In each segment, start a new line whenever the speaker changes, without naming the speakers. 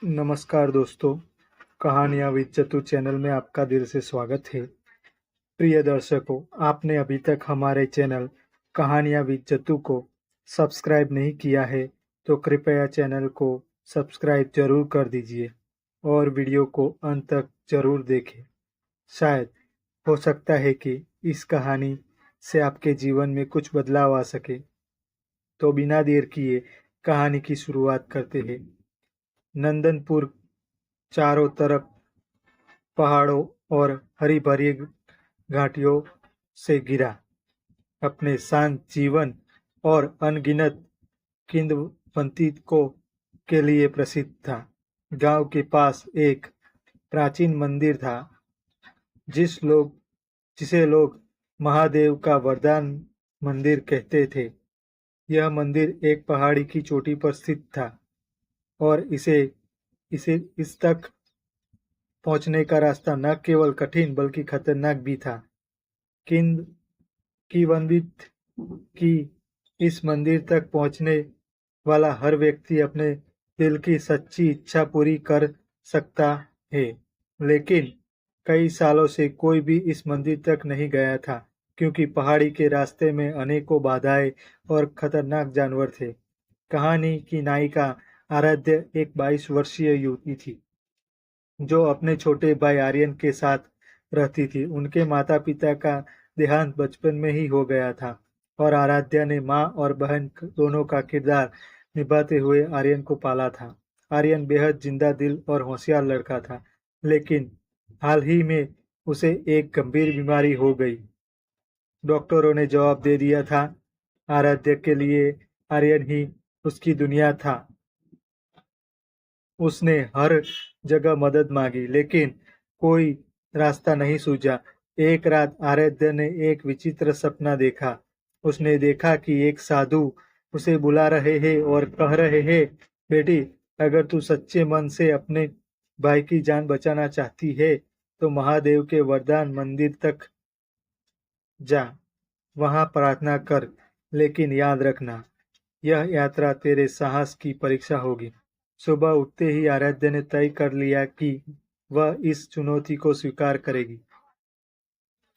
नमस्कार दोस्तों, कहानियाँ विद चतु चैनल में आपका दिल से स्वागत है। प्रिय दर्शकों, आपने अभी तक हमारे चैनल कहानियाँ विद चतु को सब्सक्राइब नहीं किया है तो कृपया चैनल को सब्सक्राइब जरूर कर दीजिए और वीडियो को अंत तक जरूर देखें। शायद हो सकता है कि इस कहानी से आपके जीवन में कुछ बदलाव आ सके। तो बिना देर किए कहानी की शुरुआत करते हैं। नंदनपुर चारों तरफ पहाड़ों और हरी भरी घाटियों से घिरा अपने शांत जीवन और अनगिनत किंवदंती को के लिए प्रसिद्ध था। गांव के पास एक प्राचीन मंदिर था जिसे लोग महादेव का वरदान मंदिर कहते थे। यह मंदिर एक पहाड़ी की चोटी पर स्थित था और इसे इसे इस तक पहुंचने का रास्ता न केवल कठिन बल्कि खतरनाक भी था। किंवदंती की इस मंदिर तक पहुंचने वाला हर व्यक्ति अपने दिल की सच्ची इच्छा पूरी कर सकता है, लेकिन कई सालों से कोई भी इस मंदिर तक नहीं गया था क्योंकि पहाड़ी के रास्ते में अनेकों बाधाएं और खतरनाक जानवर थे। कहानी की नायिका आराध्य एक 22 वर्षीय युवती थी जो अपने छोटे भाई आर्यन के साथ रहती थी। उनके माता पिता का देहांत बचपन में ही हो गया था और आराध्या ने माँ और बहन दोनों का किरदार निभाते हुए आर्यन को पाला था। आर्यन बेहद जिंदा दिल और होशियार लड़का था, लेकिन हाल ही में उसे एक गंभीर बीमारी हो गई। डॉक्टरों ने जवाब दे दिया था आराध्य के लिए आर्यन ही उसकी दुनिया था। उसने हर जगह मदद मांगी, लेकिन कोई रास्ता नहीं सूझा। एक रात आराध्य ने एक विचित्र सपना देखा। उसने देखा कि एक साधु उसे बुला रहे हैं और कह रहे हैं, बेटी, अगर तू सच्चे मन से अपने भाई की जान बचाना चाहती है तो महादेव के वरदान मंदिर तक जा, वहां प्रार्थना कर, लेकिन याद रखना यह यात्रा तेरे साहस की परीक्षा होगी। सुबह उठते ही आराध्या ने तय कर लिया कि वह इस चुनौती को स्वीकार करेगी।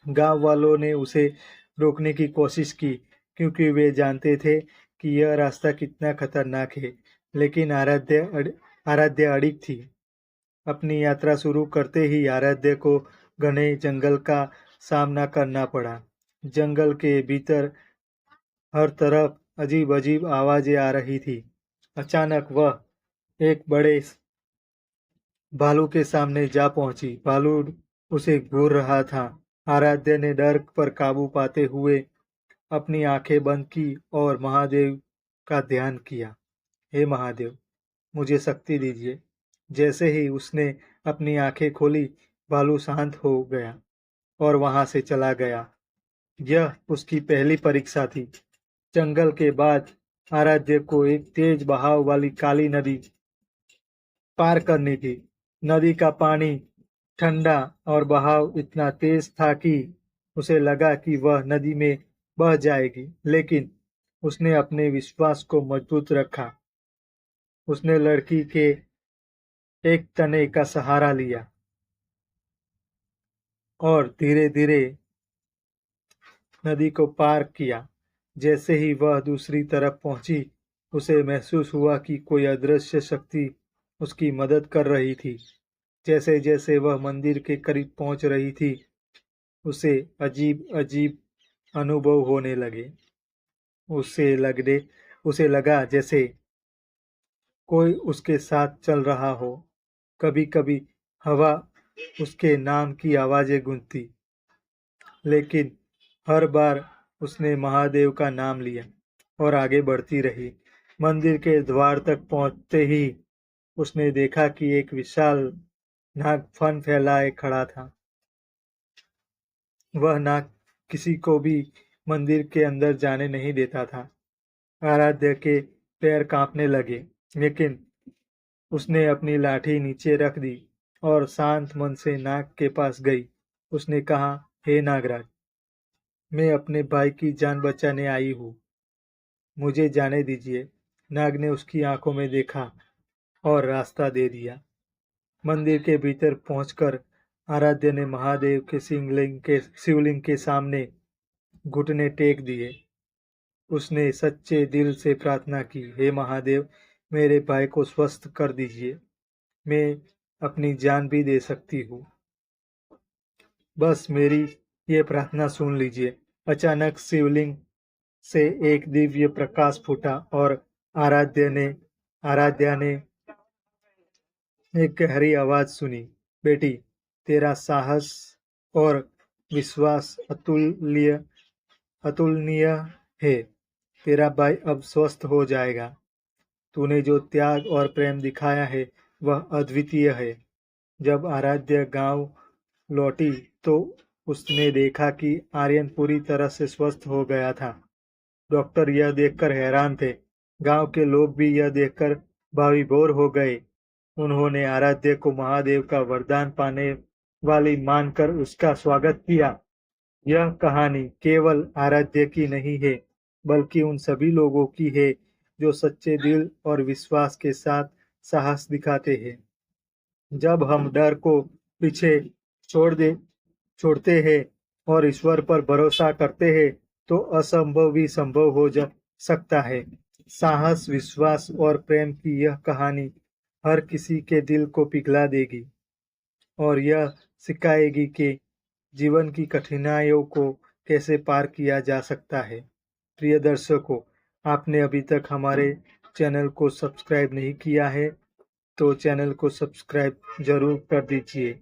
गांव वालों ने उसे रोकने की कोशिश की क्योंकि वे जानते थे कि यह रास्ता कितना खतरनाक है, लेकिन आराध्या अड़िग थी। अपनी यात्रा शुरू करते ही आराध्या को घने जंगल का सामना करना पड़ा। जंगल के भीतर हर तरफ अजीब अजीब आवाजें आ रही थी। अचानक वह एक बड़े भालू के सामने जा पहुंची। भालू उसे घूर रहा था। आराध्या ने डर पर काबू पाते हुए अपनी आंखें बंद की और महादेव का ध्यान किया। हे महादेव, मुझे शक्ति दीजिए। जैसे ही उसने अपनी आंखें खोली, भालू शांत हो गया और वहां से चला गया। यह उसकी पहली परीक्षा थी। जंगल के बाद आराध्य को एक तेज बहाव वाली काली नदी पार करनी थी। नदी का पानी ठंडा और बहाव इतना तेज था कि उसे लगा कि वह नदी में बह जाएगी, लेकिन उसने अपने विश्वास को मजबूत रखा। उसने लड़की के एक तने का सहारा लिया और धीरे धीरे नदी को पार किया। जैसे ही वह दूसरी तरफ पहुंची, उसे महसूस हुआ कि कोई अदृश्य शक्ति उसकी मदद कर रही थी। जैसे जैसे वह मंदिर के करीब पहुंच रही थी, उसे अजीब अजीब अनुभव होने लगे। उसे लगा जैसे कोई उसके साथ चल रहा हो। कभी कभी हवा उसके नाम की आवाजें गूंजती, लेकिन हर बार उसने महादेव का नाम लिया और आगे बढ़ती रही। मंदिर के द्वार तक पहुंचते ही उसने देखा कि एक विशाल नाग फन फैलाए खड़ा था। वह नाग किसी को भी मंदिर के अंदर जाने नहीं देता था। आराध्य के पैर कांपने लगे, लेकिन उसने अपनी लाठी नीचे रख दी और शांत मन से नाग के पास गई। उसने कहा, हे नागराज, मैं अपने भाई की जान बचाने आई हूँ, मुझे जाने दीजिए। नाग ने उसकी आंखों में देखा और रास्ता दे दिया। मंदिर के भीतर पहुंचकर आराध्य ने महादेव के शिवलिंग के सामने घुटने टेक दिए। उसने सच्चे दिल से प्रार्थना की, हे महादेव, मेरे भाई को स्वस्थ कर दीजिए। मैं अपनी जान भी दे सकती हूँ, बस मेरी ये प्रार्थना सुन लीजिए। अचानक शिवलिंग से एक दिव्य प्रकाश फूटा और आराध्या ने एक गहरी आवाज सुनी, बेटी, तेरा साहस और विश्वास अतुलनीय है। तेरा भाई अब स्वस्थ हो जाएगा। तूने जो त्याग और प्रेम दिखाया है वह अद्वितीय है। जब आराध्य गांव लौटी तो उसने देखा कि आर्यन पूरी तरह से स्वस्थ हो गया था। डॉक्टर यह देखकर हैरान थे। गांव के लोग भी यह देखकर भाविभोर हो गए। उन्होंने आराध्य को महादेव का वरदान पाने वाली मानकर उसका स्वागत किया। यह कहानी केवल आराध्य की नहीं है, बल्कि उन सभी लोगों की है जो सच्चे दिल और विश्वास के साथ साहस दिखाते हैं। जब हम डर को पीछे छोड़ते हैं और ईश्वर पर भरोसा करते हैं, तो असंभव भी संभव हो जा सकता है। साहस, विश्वास और प्रेम की यह कहानी हर किसी के दिल को पिघला देगी और यह सिखाएगी कि जीवन की कठिनाइयों को कैसे पार किया जा सकता है। प्रिय दर्शकों, आपने अभी तक हमारे चैनल को सब्सक्राइब नहीं किया है तो चैनल को सब्सक्राइब जरूर कर दीजिए।